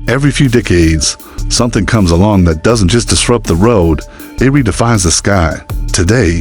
Every few decades, something comes along that doesn't just disrupt the road, it redefines the sky. Today,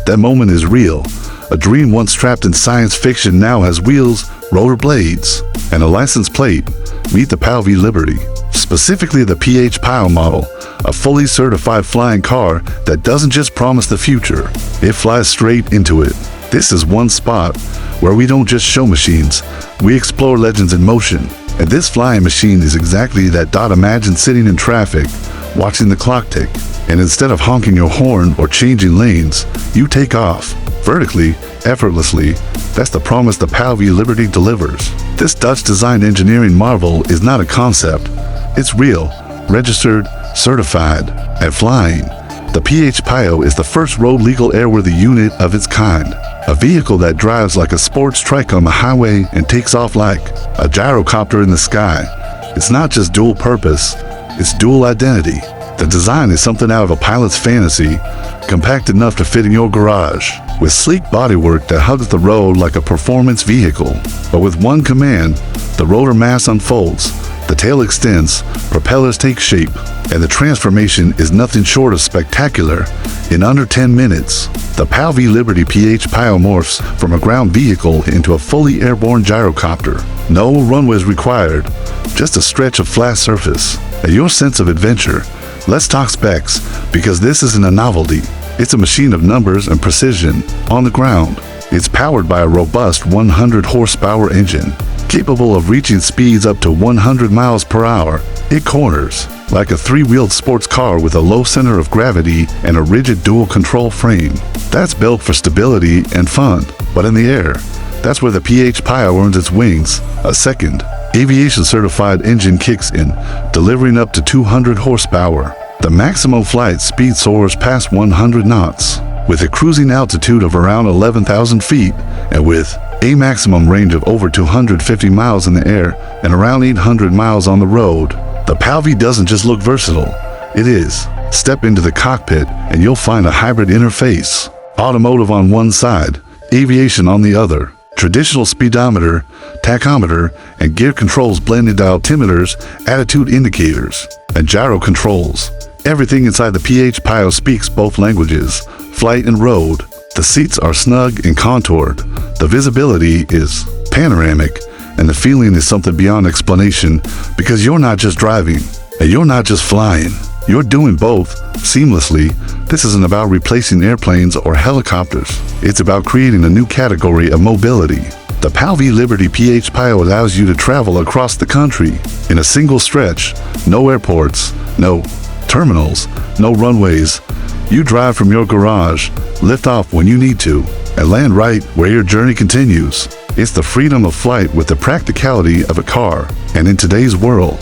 that moment is real. A dream once trapped in science fiction now has wheels, rotor blades, and a license plate. Meet the PAL V Liberty, specifically the PH PAL model, a fully certified flying car that doesn't just promise the future, it flies straight into it. This is one spot where we don't just show machines, we explore legends in motion. And this flying machine is exactly that. Imagine sitting in traffic, watching the clock tick, and instead of honking your horn or changing lanes, you take off, vertically, effortlessly. That's the promise the PAL V Liberty delivers. This Dutch-designed engineering marvel is not a concept. It's real, registered, certified, and flying. The PH PAL is the first road-legal airworthy unit of its kind. A vehicle that drives like a sports trike on the highway and takes off like a gyrocopter in the sky. It's not just dual purpose, it's dual identity. The design is something out of a pilot's fantasy, compact enough to fit in your garage, with sleek bodywork that hugs the road like a performance vehicle. But with one command, the rotor mast unfolds, the tail extends, propellers take shape, and the transformation is nothing short of spectacular. In under 10 minutes, the PAL V Liberty PH PAL morphs from a ground vehicle into a fully airborne gyrocopter. No runways required, just a stretch of flat surface. And your sense of adventure. Let's talk specs, because this isn't a novelty. It's a machine of numbers and precision on the ground. It's powered by a robust 100 horsepower engine, capable of reaching speeds up to 100 miles per hour. It corners like a three-wheeled sports car with a low center of gravity and a rigid dual control frame. That's built for stability and fun. But in the air, that's where the PH PAL earns its wings. A second, Aviation certified engine kicks in, delivering up to 200 horsepower. The maximum flight speed soars past 100 knots, with a cruising altitude of around 11,000 feet, and with a maximum range of over 250 miles in the air and around 800 miles on the road. The PAL V doesn't just look versatile, it is. Step into the cockpit and you'll find a hybrid interface. Automotive on one side, aviation on the other. Traditional speedometer, tachometer, and gear controls blend into altimeters, attitude indicators, and gyro controls. Everything inside the PH PAL speaks both languages, flight and road. The seats are snug and contoured. The visibility is panoramic, and the feeling is something beyond explanation, because you're not just driving, and you're not just flying. You're doing both seamlessly. This isn't about replacing airplanes or helicopters. It's about creating a new category of mobility. The PAL V Liberty PH PAL allows you to travel across the country in a single stretch. No airports, no terminals, no runways. You drive from your garage, lift off when you need to, and land right where your journey continues. It's the freedom of flight with the practicality of a car. And in today's world,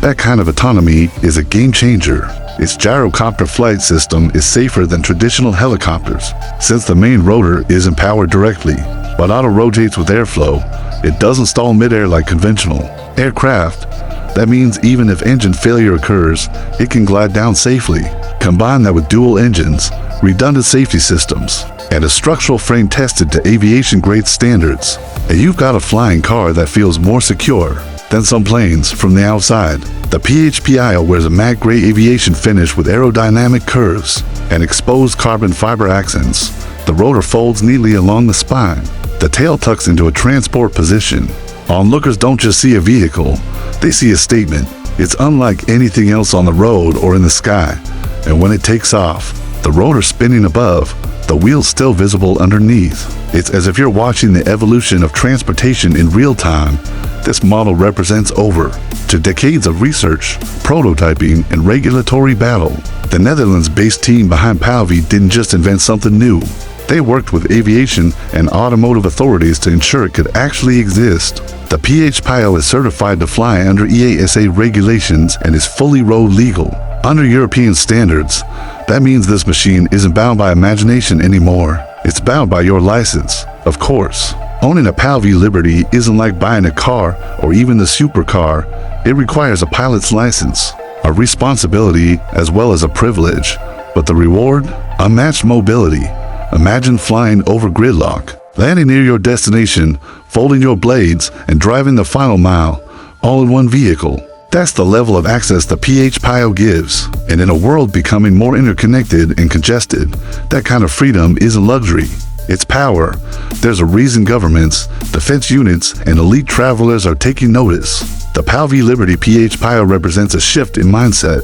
that kind of autonomy is a game changer. Its gyrocopter flight system is safer than traditional helicopters, since the main rotor isn't powered directly, but auto-rotates with airflow. It doesn't stall midair like conventional aircraft. That means even if engine failure occurs, it can glide down safely. Combine that with dual engines, redundant safety systems, and a structural frame tested to aviation-grade standards, and you've got a flying car that feels more secure than some planes from the outside. The PH PAL wears a matte gray aviation finish with aerodynamic curves and exposed carbon fiber accents. The rotor folds neatly along the spine. The tail tucks into a transport position. Onlookers don't just see a vehicle, they see a statement. It's unlike anything else on the road or in the sky. And when it takes off, the rotor spinning above, the wheels still visible underneath. It's as if you're watching the evolution of transportation in real time. This model represents over 2 decades of research, prototyping, and regulatory battle. The Netherlands-based team behind PAL V didn't just invent something new. They worked with aviation and automotive authorities to ensure it could actually exist. The PH PAL is certified to fly under EASA regulations and is fully road legal. Under European standards, that means this machine isn't bound by imagination anymore. It's bound by your license, of course. Owning a PAL V Liberty isn't like buying a car or even the supercar. It requires a pilot's license, a responsibility as well as a privilege. But the reward? Unmatched mobility. Imagine flying over gridlock, landing near your destination, folding your blades, and driving the final mile, all in one vehicle. That's the level of access the PH-PIO gives. And in a world becoming more interconnected and congested, that kind of freedom isn't luxury. It's power. There's a reason governments, defense units, and elite travelers are taking notice. The PAL-V Liberty PH-PIO represents a shift in mindset,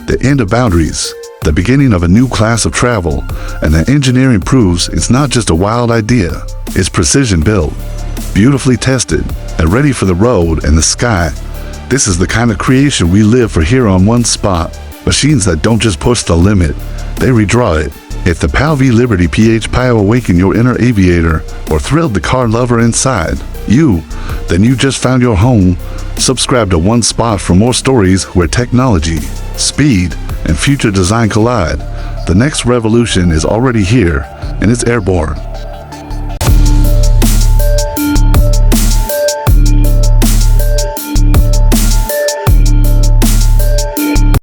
the end of boundaries, the beginning of a new class of travel, and the engineering proves it's not just a wild idea. It's precision built, beautifully tested, and ready for the road and the sky. This is the kind of creation we live for here on One Spot. Machines that don't just push the limit, they redraw it. If the PAL-V Liberty PH-PIO awakened your inner aviator or thrilled the car lover inside, then you just found your home. Subscribe to One Spot for more stories where technology, speed, and future design collide. The next revolution is already here, and it's airborne.